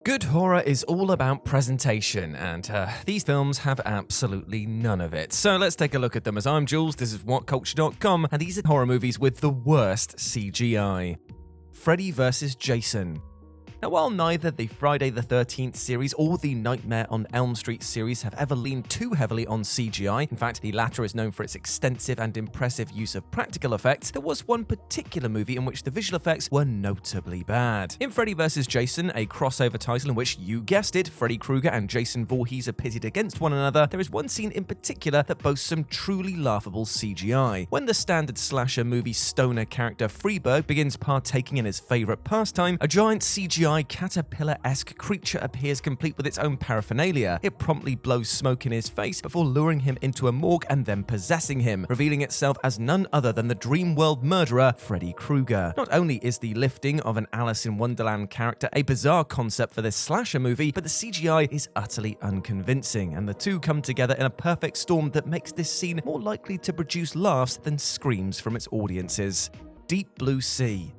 Good horror is all about presentation, and these films have absolutely none of it. So let's take a look at them. As I'm Jules, this is WhatCulture.com, and these are horror movies with the worst CGI. Freddy vs. Jason. Now, while neither the Friday the 13th series or the Nightmare on Elm Street series have ever leaned too heavily on CGI, in fact, the latter is known for its extensive and impressive use of practical effects, there was one particular movie in which the visual effects were notably bad. In Freddy vs. Jason, a crossover title in which, you guessed it, Freddy Krueger and Jason Voorhees are pitted against one another, there is one scene in particular that boasts some truly laughable CGI. When the standard slasher movie stoner character Freeberg begins partaking in his favorite pastime, a giant CGI caterpillar-esque creature appears complete with its own paraphernalia. It promptly blows smoke in his face before luring him into a morgue and then possessing him, revealing itself as none other than the dream world murderer, Freddy Krueger. Not only is the lifting of an Alice in Wonderland character a bizarre concept for this slasher movie, but the CGI is utterly unconvincing, and the two come together in a perfect storm that makes this scene more likely to produce laughs than screams from its audiences. Deep Blue Sea.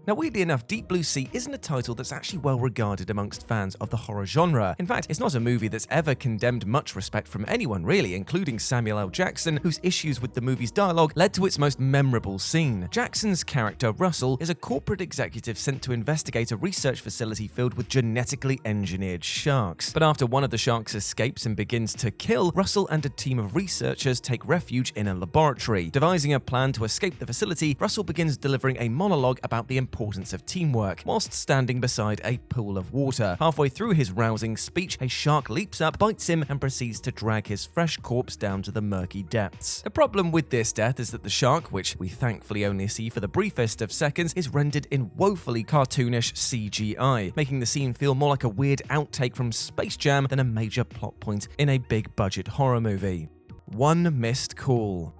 Now, weirdly enough, Deep Blue Sea isn't a title that's actually well regarded amongst fans of the horror genre. In fact, it's not a movie that's ever condemned much respect from anyone really, including Samuel L. Jackson, whose issues with the movie's dialogue led to its most memorable scene. Jackson's character, Russell, is a corporate executive sent to investigate a research facility filled with genetically engineered sharks. But after one of the sharks escapes and begins to kill, Russell and a team of researchers take refuge in a laboratory. Devising a plan to escape the facility, Russell begins delivering a monologue about the importance of teamwork, whilst standing beside a pool of water. Halfway through his rousing speech, a shark leaps up, bites him, and proceeds to drag his fresh corpse down to the murky depths. The problem with this death is that the shark, which we thankfully only see for the briefest of seconds, is rendered in woefully cartoonish CGI, making the scene feel more like a weird outtake from Space Jam than a major plot point in a big-budget horror movie. One Missed Call.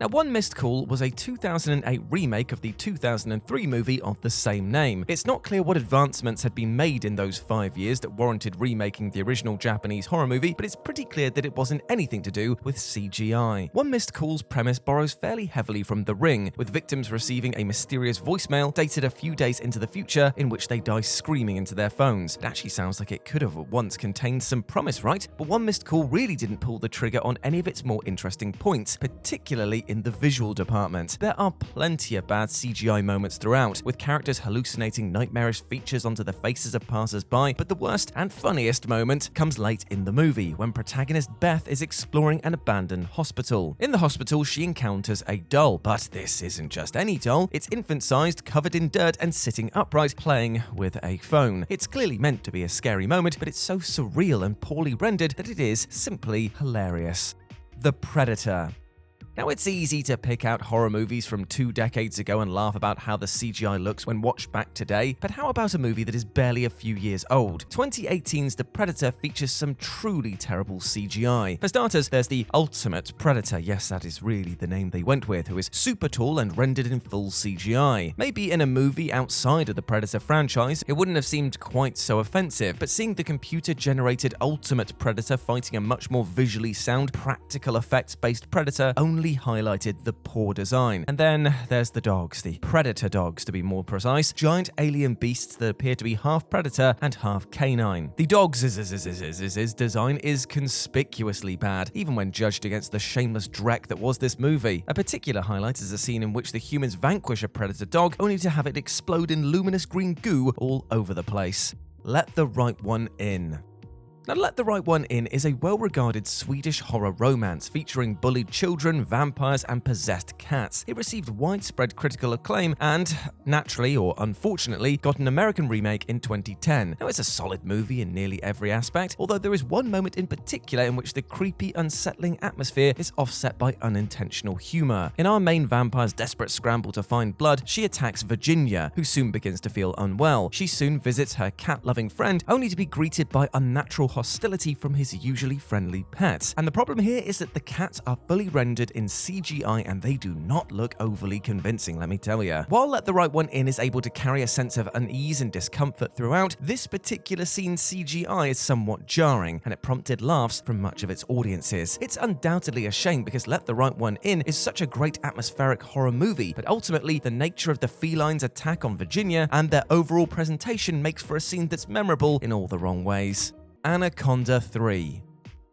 Now, One Missed Call was a 2008 remake of the 2003 movie of the same name. It's not clear what advancements had been made in those 5 years that warranted remaking the original Japanese horror movie, but it's pretty clear that it wasn't anything to do with CGI. One Missed Call's premise borrows fairly heavily from The Ring, with victims receiving a mysterious voicemail dated a few days into the future in which they die screaming into their phones. It actually sounds like it could have once contained some promise, right? But One Missed Call really didn't pull the trigger on any of its more interesting points, particularly in the visual department. There are plenty of bad CGI moments throughout, with characters hallucinating nightmarish features onto the faces of passers-by, but the worst and funniest moment comes late in the movie, when protagonist Beth is exploring an abandoned hospital. In the hospital, she encounters a doll, but this isn't just any doll. It's infant-sized, covered in dirt, and sitting upright, playing with a phone. It's clearly meant to be a scary moment, but it's so surreal and poorly rendered that it is simply hilarious. The Predator. Now, it's easy to pick out horror movies from 2 decades ago and laugh about how the CGI looks when watched back today, but how about a movie that is barely a few years old? 2018's The Predator features some truly terrible CGI. For starters, there's the ultimate Predator, yes, that is really the name they went with, who is super tall and rendered in full CGI. Maybe in a movie outside of the Predator franchise, it wouldn't have seemed quite so offensive, but seeing the computer-generated ultimate Predator fighting a much more visually sound, practical effects-based Predator only highlighted the poor design. And then there's the dogs, the predator dogs to be more precise, giant alien beasts that appear to be half predator and half canine. The dogs' design is conspicuously bad, even when judged against the shameless dreck that was this movie. A particular highlight is a scene in which the humans vanquish a predator dog only to have it explode in luminous green goo all over the place. Let the Right One In. Now, Let the Right One In is a well-regarded Swedish horror romance featuring bullied children, vampires, and possessed cats. It received widespread critical acclaim and, naturally or unfortunately, got an American remake in 2010. Now, it's a solid movie in nearly every aspect, although there is one moment in particular in which the creepy, unsettling atmosphere is offset by unintentional humor. In our main vampire's desperate scramble to find blood, she attacks Virginia, who soon begins to feel unwell. She soon visits her cat-loving friend, only to be greeted by unnatural hostility from his usually friendly pets. And the problem here is that the cats are fully rendered in CGI and they do not look overly convincing, let me tell you. While Let the Right One In is able to carry a sense of unease and discomfort throughout, this particular scene's CGI is somewhat jarring, and it prompted laughs from much of its audiences. It's undoubtedly a shame because Let the Right One In is such a great atmospheric horror movie, but ultimately the nature of the felines' attack on Virginia and their overall presentation makes for a scene that's memorable in all the wrong ways. Anaconda 3.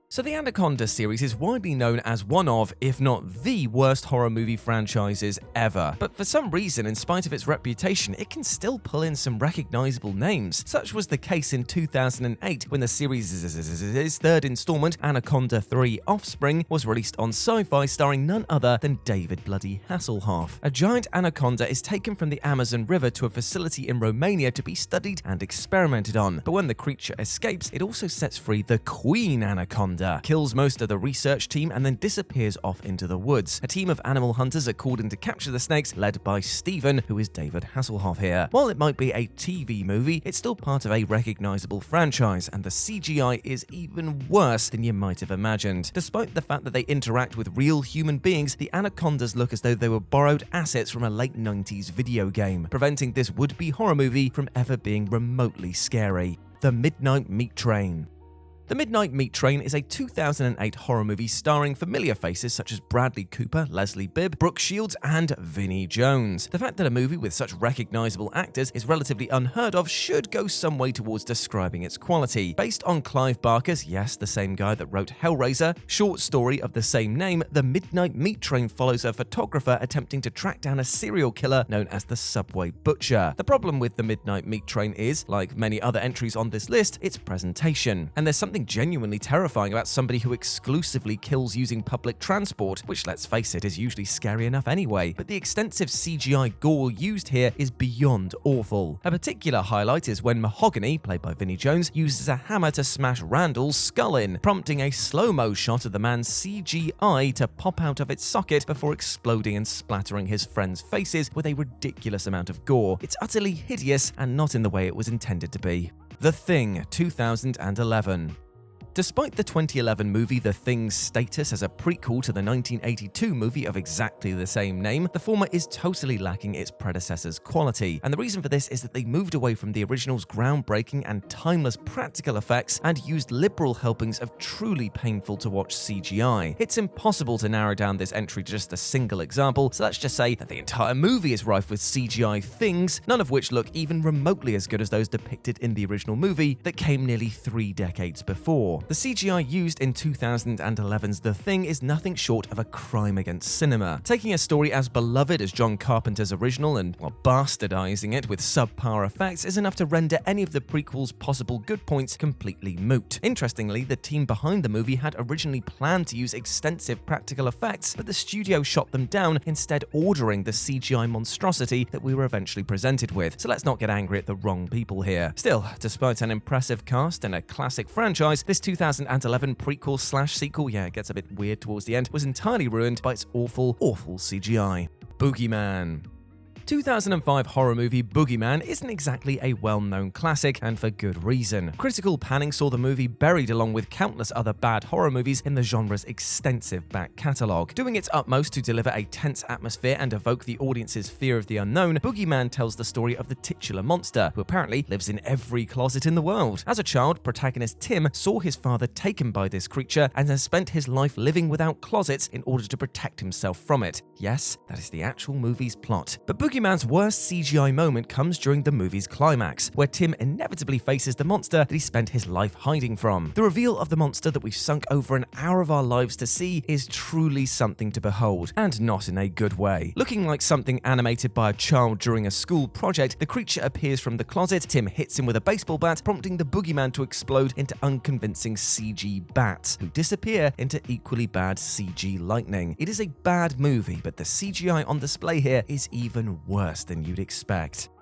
So the Anaconda series is widely known as one of, if not the worst horror movie franchises ever. But for some reason, in spite of its reputation, it can still pull in some recognizable names. Such was the case in 2008 when the series' third installment, Anaconda 3 Offspring, was released on Sci-Fi starring none other than David bloody Hasselhoff. A giant anaconda is taken from the Amazon River to a facility in Romania to be studied and experimented on. But when the creature escapes, it also sets free the Queen Anaconda, kills most of the research team, and then disappears off into the woods. A team of animal hunters are called in to capture the snakes, led by Steven, who is David Hasselhoff here. While it might be a TV movie, it's still part of a recognizable franchise, and the CGI is even worse than you might have imagined. Despite the fact that they interact with real human beings, the anacondas look as though they were borrowed assets from a late 90s video game, preventing this would-be horror movie from ever being remotely scary. The Midnight Meat Train. The Midnight Meat Train is a 2008 horror movie starring familiar faces such as Bradley Cooper, Leslie Bibb, Brooke Shields, and Vinnie Jones. The fact that a movie with such recognizable actors is relatively unheard of should go some way towards describing its quality. Based on Clive Barker's, yes, the same guy that wrote Hellraiser, short story of the same name, The Midnight Meat Train follows a photographer attempting to track down a serial killer known as the Subway Butcher. The problem with The Midnight Meat Train is, like many other entries on this list, its presentation. And there's something genuinely terrifying about somebody who exclusively kills using public transport, which, let's face it, is usually scary enough anyway, but the extensive CGI gore used here is beyond awful. A particular highlight is when Mahogany, played by Vinnie Jones, uses a hammer to smash Randall's skull in, prompting a slow-mo shot of the man's CGI to pop out of its socket before exploding and splattering his friends' faces with a ridiculous amount of gore. It's utterly hideous and not in the way it was intended to be. The Thing, 2011. Despite the 2011 movie The Thing's status as a prequel to the 1982 movie of exactly the same name, the former is totally lacking its predecessor's quality. And the reason for this is that they moved away from the original's groundbreaking and timeless practical effects and used liberal helpings of truly painful-to-watch CGI. It's impossible to narrow down this entry to just a single example, so let's just say that the entire movie is rife with CGI things, none of which look even remotely as good as those depicted in the original movie that came nearly 3 decades before. The CGI used in 2011's The Thing is nothing short of a crime against cinema, taking a story as beloved as John Carpenter's original and, well, bastardizing it with subpar effects is enough to render any of the prequel's possible good points completely moot. Interestingly, the team behind the movie had originally planned to use extensive practical effects, but the studio shot them down, instead ordering the CGI monstrosity that we were eventually presented with. So let's not get angry at the wrong people here. Still, despite an impressive cast and a classic franchise, this 2011 prequel/sequel, yeah, it gets a bit weird towards the end, was entirely ruined by its awful CGI. Boogeyman. 2005 horror movie Boogeyman isn't exactly a well-known classic, and for good reason. Critical panning saw the movie buried along with countless other bad horror movies in the genre's extensive back catalogue. Doing its utmost to deliver a tense atmosphere and evoke the audience's fear of the unknown, Boogeyman tells the story of the titular monster, who apparently lives in every closet in the world. As a child, protagonist Tim saw his father taken by this creature and has spent his life living without closets in order to protect himself from it. Yes, that is the actual movie's plot. But Boogeyman's worst CGI moment comes during the movie's climax, where Tim inevitably faces the monster that he spent his life hiding from. The reveal of the monster that we've sunk over an hour of our lives to see is truly something to behold, and not in a good way. Looking like something animated by a child during a school project, the creature appears from the closet, Tim hits him with a baseball bat, prompting the Boogeyman to explode into unconvincing CG bats, who disappear into equally bad CG lightning. It is a bad movie, but the CGI on display here is even worse than you'd expect.